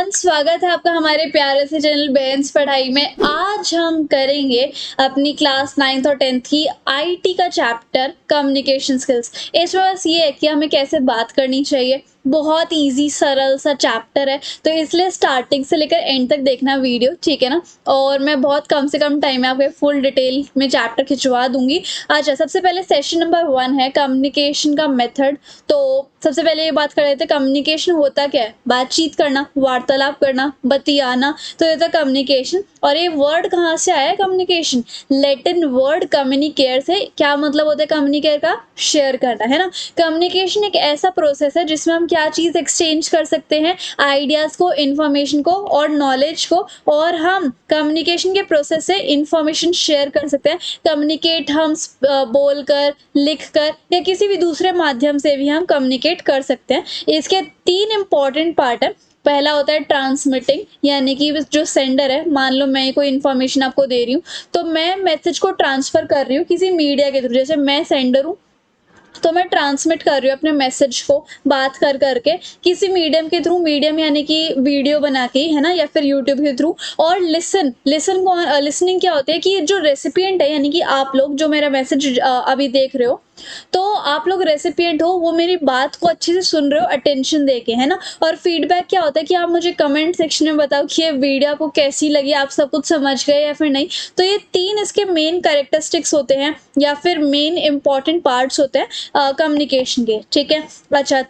Everyone, स्वागत है आपका हमारे प्यारे से चैनल बेंस पढ़ाई में। आज हम करेंगे अपनी क्लास 9th और 10th की आईटी का चैप्टर कम्युनिकेशन स्किल्स। इसमें बस ये है कि हमें कैसे बात करनी चाहिए। बहुत इजी सरल सा चैप्टर है, तो इसलिए स्टार्टिंग से लेकर एंड तक देखना वीडियो, ठीक है ना। और मैं बहुत कम से कम टाइम में आपके फुल डिटेल में चैप्टर खिंचवा दूंगी। अच्छा, सबसे पहले सेशन नंबर 1 है कम्युनिकेशन का मेथड। तो सबसे पहले ये बात कर रहे थे कम्युनिकेशन होता क्या है। बातचीत करना, वार्तालाप करना, बतियाना, तो ये था कम्युनिकेशन। और ये वर्ड कहाँ से आया है कम्युनिकेशन? लैटिन वर्ड कम्युनिकेयर से। क्या मतलब होता है कम्युनिकेयर का? शेयर करना, है ना। कम्युनिकेशन एक ऐसा प्रोसेस है जिसमें हम क्या चीज एक्सचेंज कर सकते हैं? आइडियाज को, इंफॉर्मेशन को और नॉलेज को। और हम कम्युनिकेशन के प्रोसेस से इंफॉर्मेशन शेयर कर सकते हैं। कम्युनिकेट हम बोलकर, लिखकर या किसी भी दूसरे माध्यम से भी हम कम्युनिकेट कर सकते हैं। इसके 3 इंपॉर्टेंट पार्ट है। पहला होता है ट्रांसमिटिंग, यानी कि जो सेंडर है, मान लो मैं कोई इन्फॉर्मेशन आपको दे रही हूँ, तो मैं मैसेज को ट्रांसफर कर रही हूँ किसी मीडिया के थ्रू। जैसे मैं सेंडर हूँ तो मैं ट्रांसमिट कर रही हूँ अपने मैसेज को बात कर करके किसी मीडियम के थ्रू। मीडियम यानी कि वीडियो बना के, है ना, या फिर यूट्यूब के थ्रू। और लिसनिंग क्या होती है कि जो रेसिपिएंट है, यानी कि आप लोग जो मेरा मैसेज अभी देख रहे हो, तो आप लोग रेसिपिएंट हो, वो मेरी बात को अच्छे से सुन रहे हो अटेंशन देके, है ना। और फीडबैक क्या होता है कि आप मुझे कमेंट सेक्शन में बताओ कि ये वीडियो आपको कैसी लगी, आप सब कुछ समझ गए या फिर नहीं। तो ये 3 इसके मेन कैरेक्टरिस्टिक्स होते हैं या फिर मेन इंपॉर्टेंट पार्ट्स होते हैं कम्युनिकेशन के, ठीक है। अच्छा,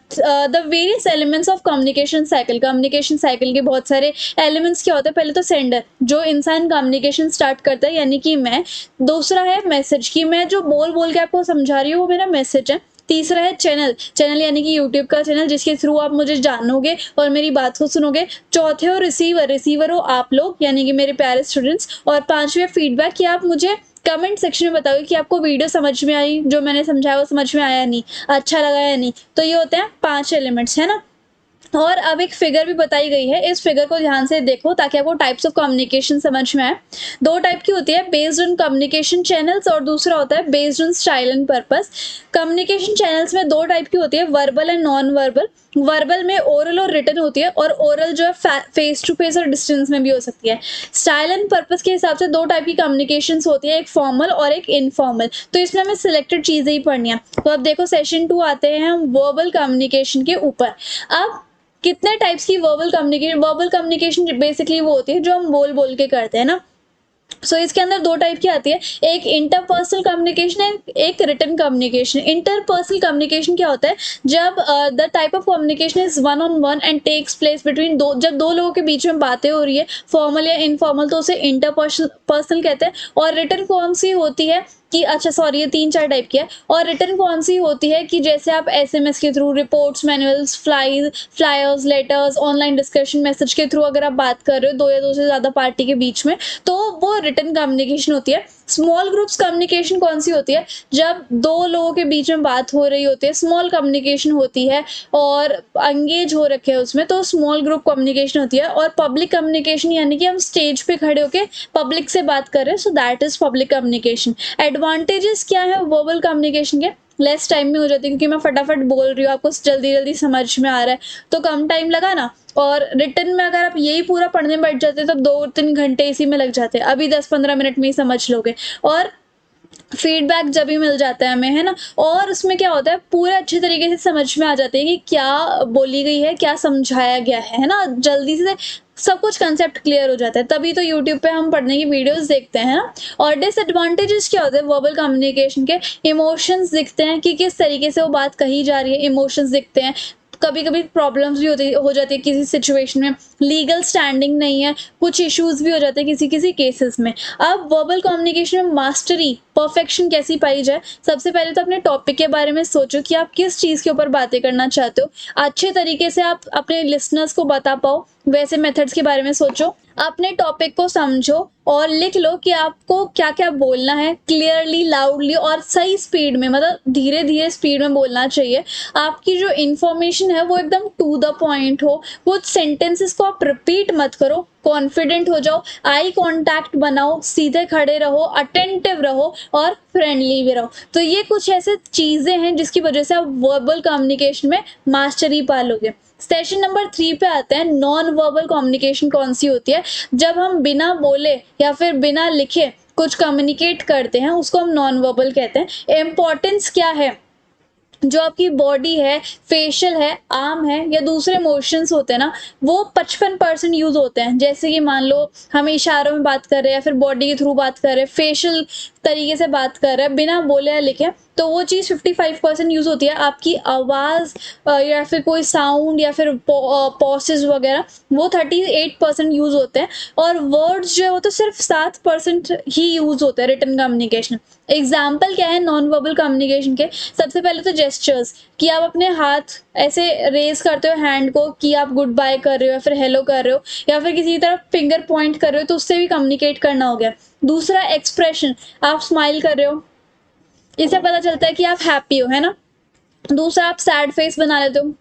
the various elements of communication cycle के बहुत सारे एलिमेंट्स क्या होते हैं? पहले तो सेंडर, जो इंसान कम्युनिकेशन स्टार्ट करता है, यानी कि मैं। दूसरा है मैसेज, कि मैं जो बोल बोल के आपको समझा रही हूँ वो मेरा मैसेज है। तीसरा है चैनल यानी कि यूट्यूब का चैनल, जिसके थ्रू आप मुझे जानोगे और मेरी बात को सुनोगे। चौथे हो रिसीवर हो आप लोग, यानी कि मेरे प्यारे स्टूडेंट्स। और पांचवे फीडबैक, कि आप मुझे कमेंट सेक्शन में बताओगे कि आपको वीडियो समझ में आई, जो मैंने समझाया वो समझ में आया नहीं, अच्छा लगा या नहीं। तो ये होते हैं 5 एलिमेंट्स, है ना। और अब एक फिगर भी बताई गई है, इस फिगर को ध्यान से देखो ताकि आपको टाइप्स ऑफ कम्युनिकेशन समझ में आए। 2 टाइप की होती है, बेस्ड ऑन कम्युनिकेशन चैनल्स, और दूसरा होता है based on style and purpose. Communication channels में 2 टाइप की होती है, verbal and non verbal. Verbal में ओरल और रिटन होती है, और ओरल जो है फेस टू फेस और डिस्टेंस में भी हो सकती है। स्टाइल एंड पर्पस के हिसाब से 2 टाइप की कम्युनिकेशन होती है, एक फॉर्मल और एक इनफॉर्मल। तो इसमें हमें सिलेक्टेड चीजें ही पढ़नी है। तो अब देखो सेशन 2 आते हैं हम वर्बल कम्युनिकेशन के ऊपर। अब कितने टाइप्स की वर्बल कम्युनिकेशन बेसिकली वो होती है जो हम बोल बोल के करते हैं ना। सो इसके अंदर 2 टाइप की आती है, एक इंटरपर्सनल कम्युनिकेशन है, एक रिटन कम्युनिकेशन। इंटरपर्सनल कम्युनिकेशन क्या होता है? जब the type of communication is one on one and takes place between जब 2 लोगों के बीच में बातें हो रही है, फॉर्मल या इनफॉर्मल, तो उसे इंटरपर्सनल कहते हैं। और रिटन कौन सी होती है कि, अच्छा सॉरी, ये 3-4 टाइप की है। और रिटन कौन सी होती है कि जैसे आप एसएमएस के through, reports, manuals, flyers, letters, online discussion message के थ्रू अगर आप बात कर रहे हो 2 या 2 से ज़्यादा पार्टी के बीच में, तो वो रिटन कम्युनिकेशन होती है। स्मॉल ग्रुप्स कम्युनिकेशन कौन सी होती है? जब 2 लोगों के बीच में बात हो रही होती है, स्मॉल कम्युनिकेशन होती है और एंगेज हो रखे हैं उसमें, तो स्मॉल ग्रुप कम्युनिकेशन होती है। और पब्लिक कम्युनिकेशन, यानी कि हम स्टेज पे खड़े होके पब्लिक से बात कर रहे हैं, सो that is public communication. Advantages क्या है वर्बल कम्युनिकेशन के? लेस टाइम में हो जाती है, क्योंकि मैं फटाफट बोल रही हूँ, आपको जल्दी जल्दी समझ में आ रहा है, तो कम टाइम लगा ना। और रिटर्न में अगर आप यही पूरा पढ़ने बैठ जाते तो 2-3 घंटे इसी में लग जाते, अभी 10-15 मिनट में ही समझ लोगे। और फीडबैक जब भी मिल जाता है हमें, है ना। और उसमें क्या होता है, पूरे अच्छे तरीके से समझ में आ जाते हैं कि क्या बोली गई है, क्या समझाया गया है ना। जल्दी से सब कुछ कंसेप्ट क्लियर हो जाता है, तभी तो यूट्यूब पे हम पढ़ने की वीडियोस देखते हैं ना। और डिसएडवांटेजेस क्या होते हैं वर्बल कम्युनिकेशन के? इमोशंस दिखते हैं कि किस तरीके से वो बात कही जा रही है, इमोशंस दिखते हैं। कभी कभी प्रॉब्लम्स भी हो जाती है किसी सिचुएशन में, लीगल स्टैंडिंग नहीं है, कुछ इश्यूज भी हो जाते हैं किसी किसी केसेस में। अब वर्बल कम्युनिकेशन में मास्टरी, परफेक्शन कैसी पाई जाए? सबसे पहले तो अपने टॉपिक के बारे में सोचो कि आप किस चीज़ के ऊपर बातें करना चाहते हो, अच्छे तरीके से आप अपने लिसनर्स को बता पाओ, वैसे मेथड्स के बारे में सोचो। अपने टॉपिक को समझो और लिख लो कि आपको क्या क्या बोलना है, क्लियरली, लाउडली और सही स्पीड में, मतलब धीरे धीरे स्पीड में बोलना चाहिए। आपकी जो इन्फॉर्मेशन है वो एकदम टू द पॉइंट हो, कुछ सेंटेंसेस को आप रिपीट मत करो, कॉन्फिडेंट हो जाओ, आई कांटेक्ट बनाओ, सीधे खड़े रहो, अटेंटिव रहो और फ्रेंडली भी रहो। तो ये कुछ ऐसे चीज़ें हैं जिसकी वजह से आप वर्बल कम्युनिकेशन में मास्टरी पालोगे। सेशन नंबर 3 पे आते हैं, नॉन वर्बल कम्युनिकेशन कौन सी होती है? जब हम बिना बोले या फिर बिना लिखे कुछ कम्युनिकेट करते हैं उसको हम नॉन वर्बल कहते हैं। इम्पोर्टेंस क्या है? जो आपकी बॉडी है, फेशियल है, आर्म है या दूसरे मोशंस होते हैं ना, वो 55% यूज होते हैं। जैसे कि मान लो हम इशारों में बात कर रहे हैं या फिर बॉडी के थ्रू बात कर रहे हैं, फेशियल तरीके से बात कर रहे हैं बिना बोले या लिखे, तो वो चीज़ 55% यूज होती है। आपकी आवाज़ या फिर कोई साउंड या फिर पॉसेज वगैरह वो 38% यूज होते हैं। और वर्ड्स जो है वो तो सिर्फ 7% ही यूज होते हैं रिटन कम्युनिकेशन। एग्जाम्पल क्या है नॉन वर्बल कम्युनिकेशन के? सबसे पहले तो जेस्चर्स, कि आप अपने हाथ ऐसे रेज करते हो हैंड को कि आप गुड बाय कर रहे हो या फिर हेलो कर रहे हो या फिर किसी की तरफ फिंगर पॉइंट कर रहे हो, तो उससे भी कम्युनिकेट करना हो गया। दूसरा एक्सप्रेशन, आप स्माइल कर रहे हो, इससे पता चलता है कि आप हैप्पी हो, है ना। दूसरा आप सैड फेस बना लेते हो,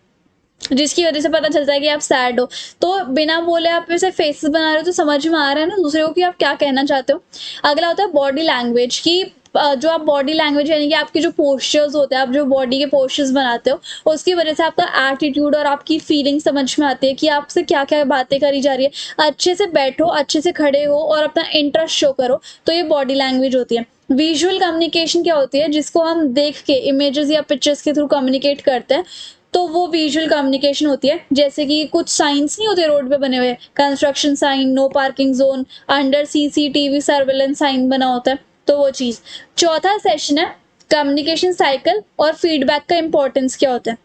जिसकी वजह से पता चलता है कि आप सैड हो। तो बिना बोले आप ऐसे फेसेस बना रहे हो तो समझ में आ रहा है ना दूसरे को कि आप क्या कहना चाहते हो। अगला होता है बॉडी लैंग्वेज, की जो आप बॉडी लैंग्वेज यानी कि आपके जो पोस्चर्स होते हैं, आप जो बॉडी के पोस्चर्स बनाते हो, उसकी वजह से आपका एटीट्यूड और आपकी फीलिंग समझ में आती है कि आपसे क्या क्या बातें करी जा रही है। अच्छे से बैठो, अच्छे से खड़े हो और अपना इंटरेस्ट शो करो, तो ये बॉडी लैंग्वेज होती है। विजुअल कम्युनिकेशन क्या होती है? जिसको हम देख के इमेजेस या पिक्चर्स के थ्रू कम्युनिकेट करते हैं, तो वो विजुअल कम्युनिकेशन होती है। जैसे कि कुछ साइंस नहीं होते रोड पे बने हुए, construction sign, no parking zone, under CCTV surveillance sign बना होता है, तो वो चीज़। चौथा सेशन है कम्युनिकेशन साइकिल और फीडबैक का इंपॉर्टेंस क्या होता है।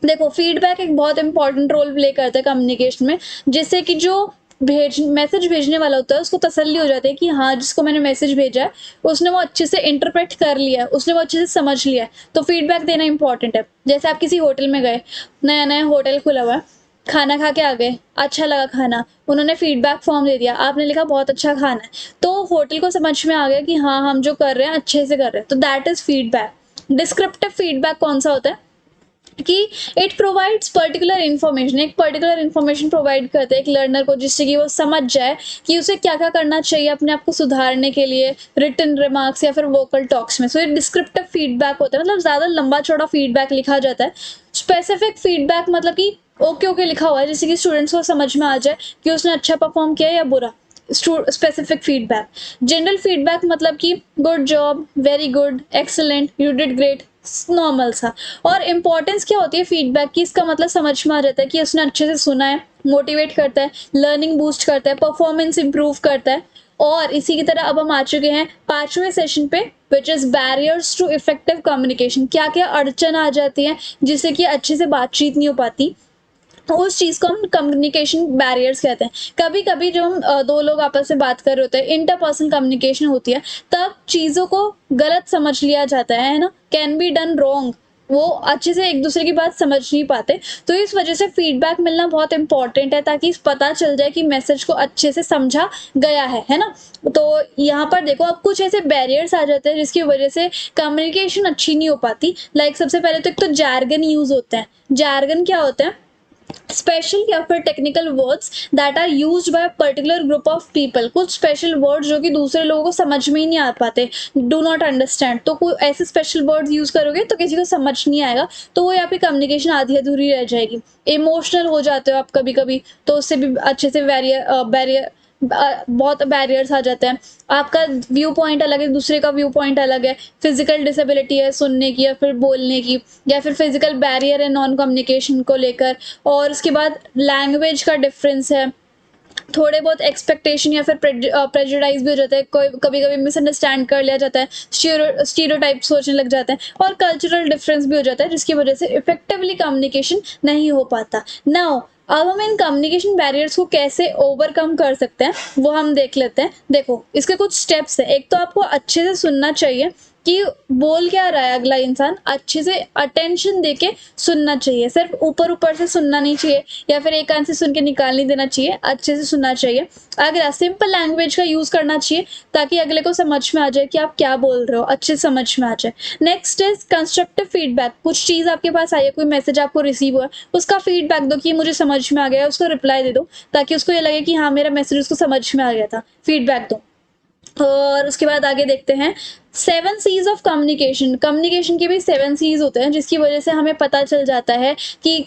देखो, फीडबैक एक बहुत इंपॉर्टेंट रोल प्ले करता है कम्युनिकेशन में, जिससे कि जो मैसेज भेजने वाला होता है उसको तसल्ली हो जाती है कि हाँ, जिसको मैंने मैसेज भेजा है उसने वो अच्छे से इंटरप्रेट कर लिया है, उसने वो अच्छे से समझ लिया है, तो फीडबैक देना इंपॉर्टेंट है। जैसे आप किसी होटल में गए, नया नया होटल खुला हुआ है, खाना खा के आ गए, अच्छा लगा खाना, उन्होंने फीडबैक फॉर्म दे दिया, आपने लिखा बहुत अच्छा खाना है, तो होटल को समझ में आ गया कि हाँ, हम जो कर रहे हैं अच्छे से कर रहे हैं, तो that is feedback. Descriptive feedback कौन सा होता है? कि इट प्रोवाइड्स पर्टिकुलर इन्फॉर्मेशन, एक पर्टिकुलर इन्फॉर्मेशन प्रोवाइड करते हैं एक लर्नर को, जिससे कि वो समझ जाए कि उसे क्या क्या करना चाहिए अपने आप को सुधारने के लिए रिटन रिमार्क्स या फिर वोकल टॉक्स में। सो ये डिस्क्रिप्टिव फीडबैक होता है, मतलब ज़्यादा लंबा चौड़ा फीडबैक लिखा जाता है। स्पेसिफिक फीडबैक मतलब कि ओके ओके लिखा हुआ है, जिससे कि स्टूडेंट्स को समझ में आ जाए कि उसने अच्छा परफॉर्म किया या बुरा। Specific feedback. जनरल फीडबैक मतलब कि good job, very good, excellent, you did great, normal सा। और इम्पोर्टेंस क्या होती है फीडबैक की? इसका मतलब समझ में आ जाता है कि उसने अच्छे से सुना है, मोटिवेट करता है, लर्निंग बूस्ट करता है, परफॉर्मेंस इंप्रूव करता है। और इसी की तरह अब हम आ चुके हैं 5वें सेशन पे, which is barriers to effective communication. क्या क्या अड़चन आ जाती है जिससे कि अच्छे से बातचीत नहीं हो पाती, उस चीज़ को हम कम्युनिकेशन बैरियर्स कहते हैं। कभी कभी जब हम दो लोग आपस में बात कर रहे होते हैं, इंटरपर्सनल कम्युनिकेशन होती है, तब चीज़ों को गलत समझ लिया जाता है ना, कैन बी डन रॉन्ग, वो अच्छे से एक दूसरे की बात समझ नहीं पाते। तो इस वजह से फीडबैक मिलना बहुत इंपॉर्टेंट है, ताकि पता चल जाए कि मैसेज को अच्छे से समझा गया है ना। तो यहाँ पर देखो, अब कुछ ऐसे बैरियर्स आ जाते हैं जिसकी वजह से कम्युनिकेशन अच्छी नहीं हो पाती। लाइक सबसे पहले तो एक तो जार्गन यूज होता है। जार्गन क्या होता है? स्पेशल या फिर technical words that are used by particular group of people. कुछ स्पेशल वर्ड्स जो कि दूसरे लोगों को समझ में ही नहीं आ पाते, डू नॉट अंडरस्टैंड, तो कोई ऐसे स्पेशल वर्ड्स यूज करोगे तो किसी को समझ नहीं आएगा, तो वो यहाँ पे कम्युनिकेशन आधी अधूरी रह जाएगी। इमोशनल हो जाते हो आप कभी कभी, तो उससे भी अच्छे से बैरियर बहुत बैरियर्स आ जाते हैं। आपका व्यू पॉइंट अलग है, दूसरे का व्यू पॉइंट अलग है, फिजिकल डिसेबिलिटी है सुनने की या फिर बोलने की, या फिर फिजिकल बैरियर है नॉन कम्युनिकेशन को लेकर, और उसके बाद लैंग्वेज का डिफरेंस है, थोड़े बहुत एक्सपेक्टेशन या फिर प्रेजुडाइज भी हो जाता है, कोई कभी कभी मिसअंडरस्टैंड कर लिया जाता है, स्टीरियोटाइप सोचने लग जाते हैं, और कल्चरल डिफरेंस भी हो जाता है, जिसकी वजह से इफेक्टिवली कम्युनिकेशन नहीं हो पाता। नाउ अब हम इन कम्युनिकेशन बैरियर्स को कैसे ओवरकम कर सकते हैं वो हम देख लेते हैं। देखो, इसके कुछ स्टेप्स है। एक तो आपको अच्छे से सुनना चाहिए कि बोल क्या रहा है अगला इंसान, अच्छे से अटेंशन देके सुनना चाहिए, सिर्फ ऊपर ऊपर से सुनना नहीं चाहिए या फिर एक कान से सुन के निकाल नहीं देना चाहिए, अच्छे से सुनना चाहिए। अगला, सिंपल लैंग्वेज का यूज करना चाहिए ताकि अगले को समझ में आ जाए कि आप क्या बोल रहे हो, अच्छे से समझ में आ जाए। Next is constructive feedback. कुछ चीज आपके पास आई है, कोई मैसेज आपको रिसीव हुआ है, उसका फीडबैक दो कि मुझे समझ में आ गया, उसको रिप्लाई दे दो ताकि उसको ये लगे कि हाँ, मेरा मैसेज उसको समझ में आ गया था, फीडबैक दो। और उसके बाद आगे देखते हैं 7 सीज ऑफ कम्युनिकेशन। कम्युनिकेशन के भी 7 सीज होते हैं, जिसकी वजह से हमें पता चल जाता है कि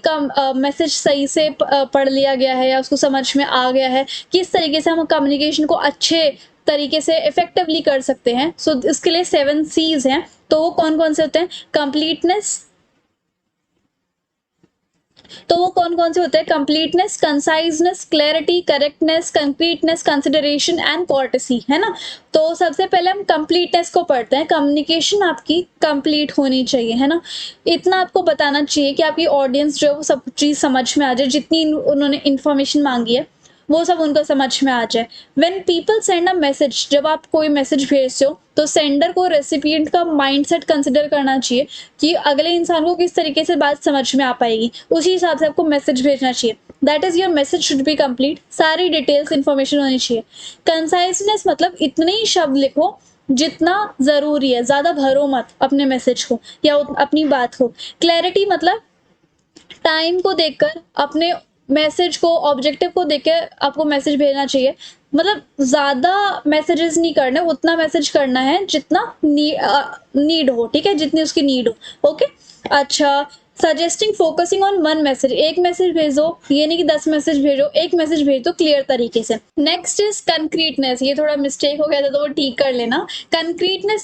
मैसेज सही से पढ़ लिया गया है या उसको समझ में आ गया है, किस तरीके से हम कम्युनिकेशन को अच्छे तरीके से इफेक्टिवली कर सकते हैं। सो इसके लिए 7 सीज हैं। तो वो कौन कौन से होते हैं? कंप्लीटनेस, तो वो कौन कौन से होते हैं? Completeness, conciseness, clarity, correctness, concreteness, consideration and courtesy, है ना। तो सबसे पहले हम कंप्लीटनेस को पढ़ते हैं। कम्युनिकेशन आपकी कंप्लीट होनी चाहिए, है ना। इतना आपको बताना चाहिए कि आपकी ऑडियंस जो है वो सब चीज़ समझ में आ जाए, जितनी उन्होंने इन्फॉर्मेशन मांगी है वो सब उनको समझ में आ जाए। When people send a message, जब आप कोई मैसेज भेजते हो तो सेंडर को रेसिपिएंट का माइंडसेट कंसिडर करना चाहिए कि अगले इंसान को किस तरीके से बात समझ में आ पाएगी, उसी हिसाब से आपको मैसेज भेजना चाहिए। That is your message should be complete, सारी डिटेल्स इंफॉर्मेशन होनी चाहिए। कंसाइजनेस मतलब इतने ही शब्द लिखो जितना ज़रूरी है, ज़्यादा भरो मत अपने मैसेज को या अपनी बात को। क्लैरिटी मतलब टाइम को देखकर, अपने मैसेज को, ऑब्जेक्टिव को देखकर आपको मैसेज भेजना चाहिए। मतलब ज़्यादा मैसेजेस नहीं करने, उतना मैसेज करना है जितना नीड हो, ठीक है, जितनी उसकी नीड हो। ओके, अच्छा। Suggesting focusing on one message, एक मैसेज भेजो, ये नहीं कि 10 मैसेज भेजो, एक मैसेज भेज दो क्लियर तरीके से। नेक्स्ट इज कंक्रीटनेस, ये थोड़ा मिस्टेक हो गया था तो वो ठीक कर लेना। कंक्रीटनेस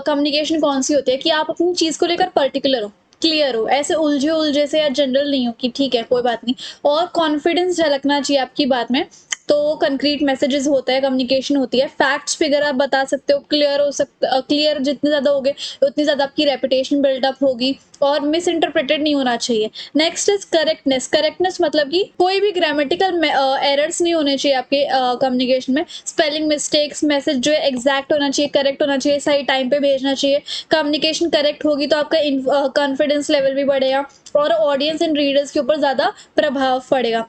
कम्युनिकेशन कौन सी होती है कि आप अपनी चीज़ को लेकर पर्टिकुलर हो, क्लियर हो, ऐसे उलझे उलझे से या जनरल नहीं हो कि ठीक है कोई बात नहीं, और कॉन्फिडेंस झलकना चाहिए आपकी बात में। तो कंक्रीट मैसेजेस होता है, कम्युनिकेशन होती है। फैक्ट्स फिगर आप बता सकते हो, क्लियर हो सकते, क्लियर जितने ज़्यादा होगे उतनी ज़्यादा आपकी रेपुटेशन बिल्डअप होगी, और मिस इंटरप्रेटेड नहीं होना चाहिए। Next is correctness. करेक्टनेस मतलब कि कोई भी ग्रामेटिकल एरर्स नहीं होने चाहिए आपके कम्युनिकेशन में। स्पेलिंग मिस्टेक्स, मैसेज जो है एग्जैक्ट होना चाहिए, करेक्ट होना चाहिए, सही टाइम पे भेजना चाहिए। कम्युनिकेशन करेक्ट होगी तो आपका कॉन्फिडेंस लेवल भी बढ़ेगा और ऑडियंस एंड रीडर्स के ऊपर ज़्यादा प्रभाव पड़ेगा।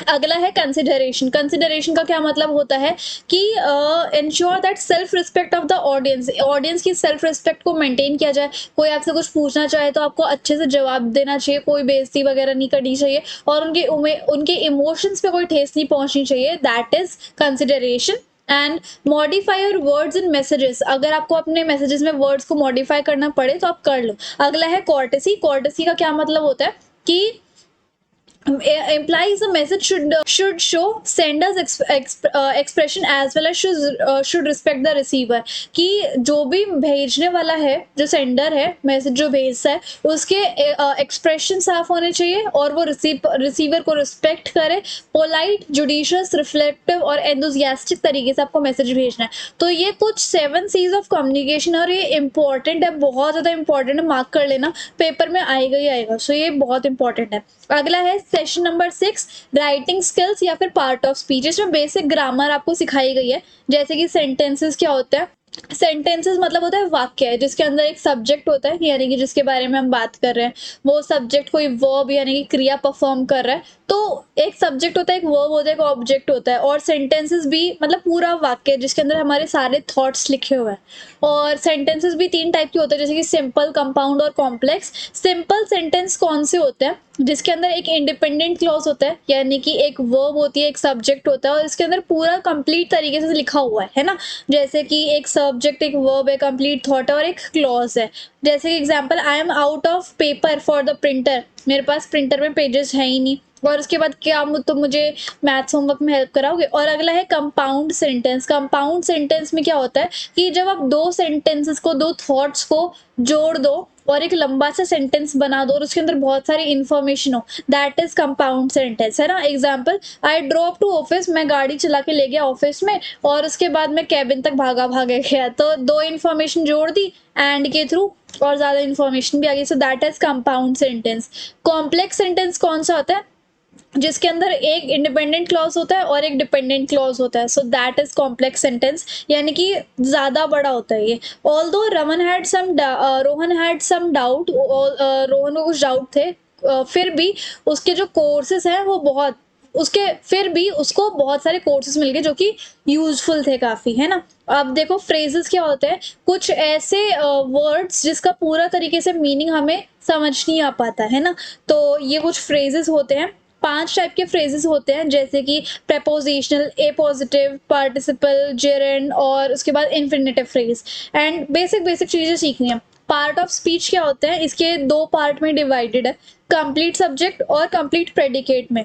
अगला है कंसिडरेशन। कंसिडरेशन का क्या मतलब होता है कि ensure that self respect of the audience, audience की सेल्फ रिस्पेक्ट को मेंटेन किया जाए। कोई आपसे कुछ पूछना चाहे तो आपको अच्छे से जवाब देना चाहिए, कोई बेइज्जती वगैरह नहीं करनी चाहिए, और उनके इमोशंस पे कोई ठेस नहीं पहुंचनी चाहिए। That is consideration. And modify your words in messages, अगर आपको अपने मैसेजेस में वर्ड्स को मॉडिफाई करना पड़े तो आप कर लो। अगला है कॉर्टेसी। कॉर्टेसी का क्या मतलब होता है कि implies the message should show sender's expression as well as should respect the receiver, कि जो भी भेजने वाला है, जो सेंडर है, मैसेज जो भेजता है, उसके एक्सप्रेशन साफ होने चाहिए और वो रिसीवर को रिस्पेक्ट करे। पोलाइट, जुडिशियस, रिफ्लेक्टिव और एंथुसियास्टिक तरीके से आपको मैसेज भेजना है। तो ये कुछ 7 सीज ऑफ कम्युनिकेशन, और ये इंपॉर्टेंट है, बहुत ज़्यादा इंपॉर्टेंट है, मार्क कर लेना, पेपर में आएगा ही आएगा। सो ये बहुत इंपॉर्टेंट है। अगला है सेशन नंबर 6, राइटिंग स्किल्स या फिर पार्ट ऑफ स्पीच। इसमें बेसिक ग्रामर आपको सिखाई गई है, जैसे कि सेंटेंसेस क्या होता है। सेंटेंसेस मतलब होता है वाक्य, जिसके अंदर एक सब्जेक्ट होता है, यानी कि जिसके बारे में हम बात कर रहे हैं, वो सब्जेक्ट कोई वर्ब यानी कि क्रिया परफॉर्म कर रहा है। तो एक सब्जेक्ट होता है, एक वर्ब होता है, एक ऑब्जेक्ट होता है, और सेंटेंसेस भी मतलब पूरा वाक्य जिसके अंदर हमारे सारे थॉट्स लिखे हुए हैं। और सेंटेंसेस भी 3 टाइप के होते हैं, जैसे कि सिंपल, कंपाउंड और कॉम्प्लेक्स। सिंपल सेंटेंस कौन से होते हैं? जिसके अंदर एक इंडिपेंडेंट क्लॉज होता है, यानी कि एक वर्ब होती है, एक सब्जेक्ट होता है, और इसके अंदर पूरा कंप्लीट तरीके से लिखा हुआ है ना। जैसे कि एक सब्जेक्ट, एक वर्ब है, कंप्लीट थॉट है, और एक क्लॉज है। जैसे कि example, I am out of paper for the printer, मेरे पास प्रिंटर में पेजेस है ही नहीं। और उसके बाद क्या तुम मुझे मैथ्स होमवर्क में हेल्प कराओगे। और अगला है कंपाउंड सेंटेंस। कंपाउंड सेंटेंस में क्या होता है कि जब आप 2 सेंटेंसेस को, 2 थॉट्स को जोड़ दो और एक लंबा सा सेंटेंस बना दो और उसके अंदर बहुत सारी इंफॉर्मेशन हो, दैट इज कंपाउंड सेंटेंस, है ना। Example, I drop to office, मैं गाड़ी चला के ले गया ऑफिस में और उसके बाद मैं कैबिन तक भागा गया। तो 2 इंफॉर्मेशन जोड़ दी एंड के थ्रू, और ज़्यादा इंफॉर्मेशन भी आ गई। सो that is compound sentence. Complex sentence कौन सा होता है? जिसके अंदर एक इंडिपेंडेंट क्लॉज होता है और एक डिपेंडेंट क्लॉज होता है। So that is complex sentence, यानी कि ज़्यादा बड़ा होता है ये। Although Rohan had some doubt, Rohan को कुछ डाउट थे, फिर भी उसके जो कोर्सेज हैं वो बहुत, उसके फिर भी उसको बहुत सारे कोर्सेज मिल गए जो कि यूजफुल थे काफ़ी, है ना। अब देखो फ्रेजेस क्या होते हैं, कुछ ऐसे वर्ड्स जिसका पूरा तरीके से मीनिंग हमें समझ नहीं आ पाता है ना। तो ये कुछ फ्रेजेस होते हैं 5 टाइप के फ्रेजेस होते हैं, जैसे कि प्रेपोजिशनल, एपोजिटिव, पार्टिसिपल, जेरेंड और उसके बाद infinitive phrase. And basic basic चीज़ें सीखनी है। पार्ट ऑफ स्पीच क्या होते हैं, इसके 2 पार्ट में डिवाइडेड है, कंप्लीट सब्जेक्ट और कंप्लीट प्रेडिकेट में।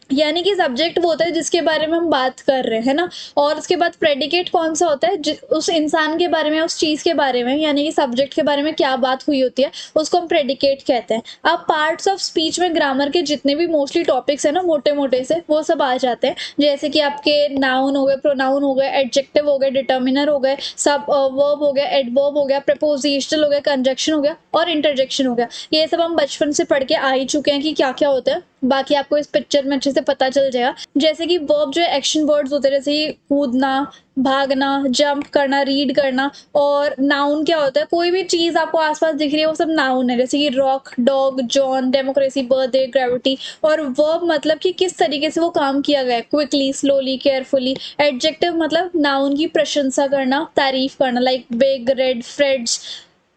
यानी कि सब्जेक्ट वो होता है जिसके बारे में हम बात कर रहे हैं, है ना, और उसके बाद प्रेडिकेट कौन सा होता है, उस इंसान के बारे में, उस चीज़ के बारे में, यानी कि सब्जेक्ट के बारे में क्या बात हुई होती है, उसको हम प्रेडिकेट कहते हैं। अब पार्ट्स ऑफ स्पीच में ग्रामर के जितने भी मोस्टली टॉपिक्स है ना, मोटे मोटे से वो सब आ जाते हैं, जैसे कि आपके नाउन हो गए, प्रोनाउन हो गए, एडजेक्टिव हो गए, डिटर्मिनर हो गए, सब वर्ब हो गया, एडवर्ब हो गया, प्रपोजिशनल हो गया, कंजक्शन हो गया और इंटरजेक्शन हो गया। ये सब हम बचपन से पढ़ के आ ही चुके हैं कि क्या क्या होता है। बाकी आपको इस पिक्चर में अच्छे से पता चल जाएगा। जैसे कि वर्ब जो है एक्शन वर्ड्स होते हैं, जैसे कि कूदना, भागना, जंप करना, रीड करना। और नाउन क्या होता है, कोई भी चीज़ आपको आसपास दिख रही है वो सब नाउन है, जैसे कि rock, dog, John, democracy, birthday, gravity. और वर्ब मतलब कि किस तरीके से वो काम किया गया है, क्विकली, स्लोली, केयरफुली। एडजेक्टिव मतलब नाउन की प्रशंसा करना, तारीफ करना, like big, red, friends.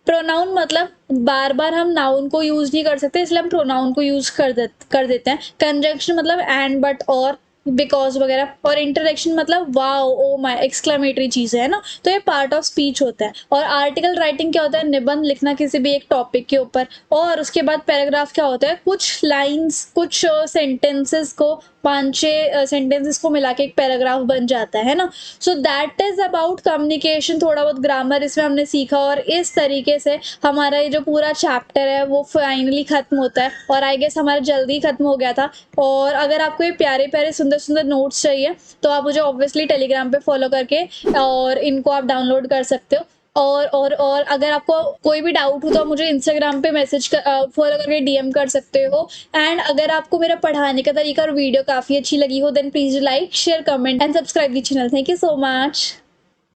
Pronoun मतलब बार बार हम नाउन को यूज नहीं कर सकते, इसलिए हम प्रोनाउन को यूज कर देते हैं। कंजंक्शन मतलब एंड, बट, और, बिकॉज वगैरह। और इंटरेक्शन मतलब वाओ, ओ माय, एक्सक्लेमेटरी चीजें है ना। तो ये पार्ट ऑफ स्पीच होता है। और आर्टिकल राइटिंग क्या होता है, निबंध लिखना किसी भी एक टॉपिक के ऊपर। और उसके बाद पैराग्राफ क्या होता है, कुछ लाइंस, कुछ सेंटेंसेस को, 5-6 सेंटेंसेस को मिला के एक पैराग्राफ बन जाता है ना। सो दैट इज अबाउट कम्युनिकेशन। थोड़ा बहुत ग्रामर इसमें हमने सीखा, और इस तरीके से हमारा ये जो पूरा चैप्टर है वो फाइनली खत्म होता है। और आई गेस हमारा जल्दी खत्म हो गया था। और अगर आपको ये प्यारे प्यारे सुंदर सुंदर नोट्स चाहिए तो आप मुझे ऑब्वियसली टेलीग्राम पे फॉलो करके और इनको आप डाउनलोड कर सकते हो। और अगर आपको कोई भी डाउट हो तो आप मुझे इंस्टाग्राम पे फॉलो करके डीएम कर सकते हो। एंड अगर आपको मेरा पढ़ाने का तरीका और वीडियो काफ़ी अच्छी लगी हो, then please like, share, comment and subscribe the channel. Thank you so much.